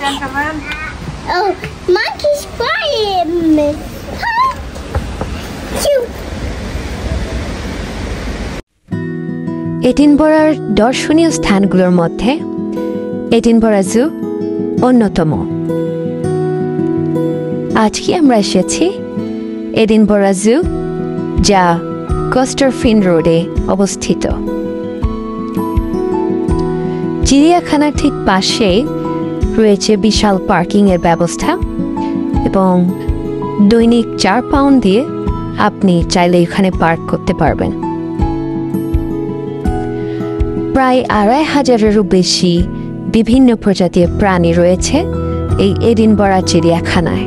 gentlemen. Oh, monkey's flying. Huh? Cute. এডিনবরার দর্শনীয় স্থানগুলোর মধ্যে Edinburgh জু অন্যতম। আজকে আমরা এসেছি এডিনবরা জু, যা কস্টারফিন রোডে অবস্থিত। চিড়িয়াখানার ঠিক পাশে রয়েছে বিশাল পার্কিংয়ের ব্যবস্থা এবং দৈনিক 4 পাউন্ড দিয়ে আপনি চাইলে এখানে পার্ক করতে পারবেন। প্রায় 2500-এরও বেশি বিভিন্ন প্রজাতির প্রাণী রয়েছে এই এডিনবরা চিড়িয়াখানায়।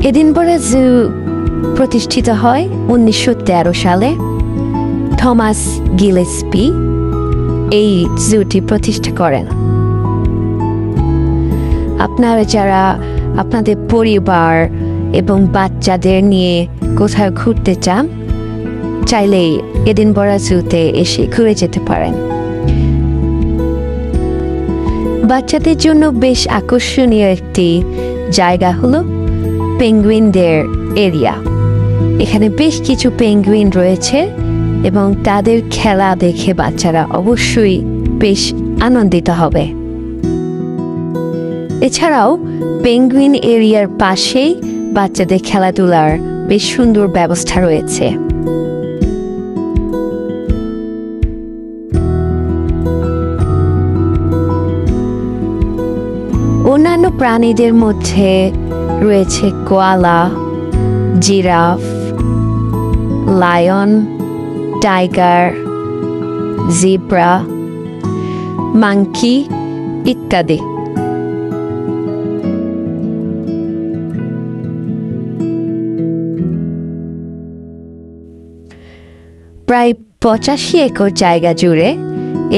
এডিনবরা জু প্রতিষ্ঠিত হয় 1913 সালে। থমাস গিলেস্পি এই জুটি প্রতিষ্ঠা করেন। আপনারা যারা আপনাদের পরিবার এবং বাচ্চাদের নিয়ে কোথাও ঘুরতে চান, চাইলে এডিনবরা জুতে এসে ঘুরে যেতে পারেন। বাচ্চাদের জন্য বেশ আকর্ষণীয় একটি জায়গা হলো পেঙ্গুইনদের এরিয়া। এখানে বেশ কিছু পেঙ্গুইন রয়েছে এবং তাদের খেলা দেখে বাচ্চারা অবশ্যই বেশ আনন্দিত হবে। এছাড়াও পেঙ্গুইন এরিয়ার পাশেই বাচ্চাদের খেলাধুলার বেশ সুন্দর ব্যবস্থা রয়েছে। অন্যান্য প্রাণীদের মধ্যে রয়েছে koala, giraffe, lion, tiger, zebra, monkey ইত্যাদি। প্রায় 85 একর জায়গা জুড়ে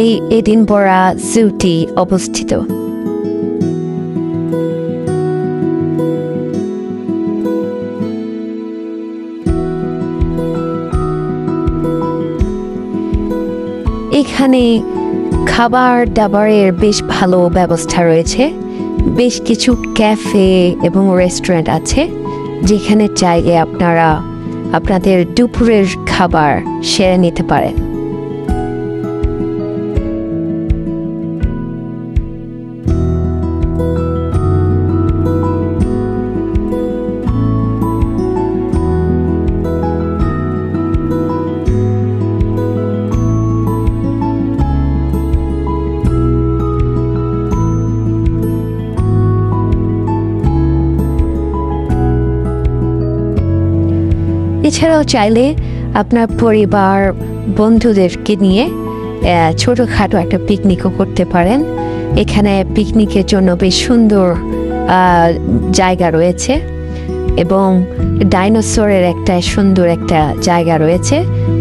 এই এডিনবরা জুটি অবস্থিত। এখানে খাবার দাবারের বেশ ভালো ব্যবস্থা রয়েছে। বেশ কিছু ক্যাফে এবং রেস্টুরেন্ট আছে, যেখানে চাইলে আপনারা আপনাদের দুপুরের খাবার সেরে নিতে পারেন। এছাড়াও চাইলে আপনার পরিবার বন্ধুদেরকে নিয়ে ছোটোখাটো একটা পিকনিকও করতে পারেন। এখানে পিকনিকের জন্য বেশ সুন্দর জায়গা রয়েছে এবং ডাইনোসরের একটা সুন্দর একটা জায়গা রয়েছে,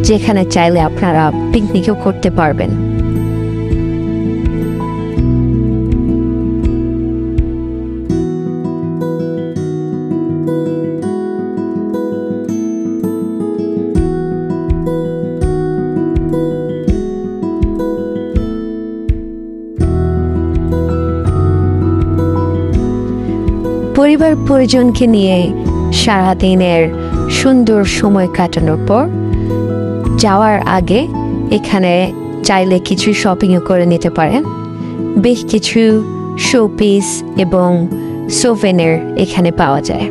যেখানে চাইলে আপনারা পিকনিকও করতে পারবেন। পরিবার পরিজনকে নিয়ে সারাদিনের সুন্দর সময় কাটানোর পর যাওয়ার আগে এখানে চাইলে কিছু শপিংও করে নিতে পারেন। বেশ কিছু শোপিস এবং সোভেনির এখানে পাওয়া যায়।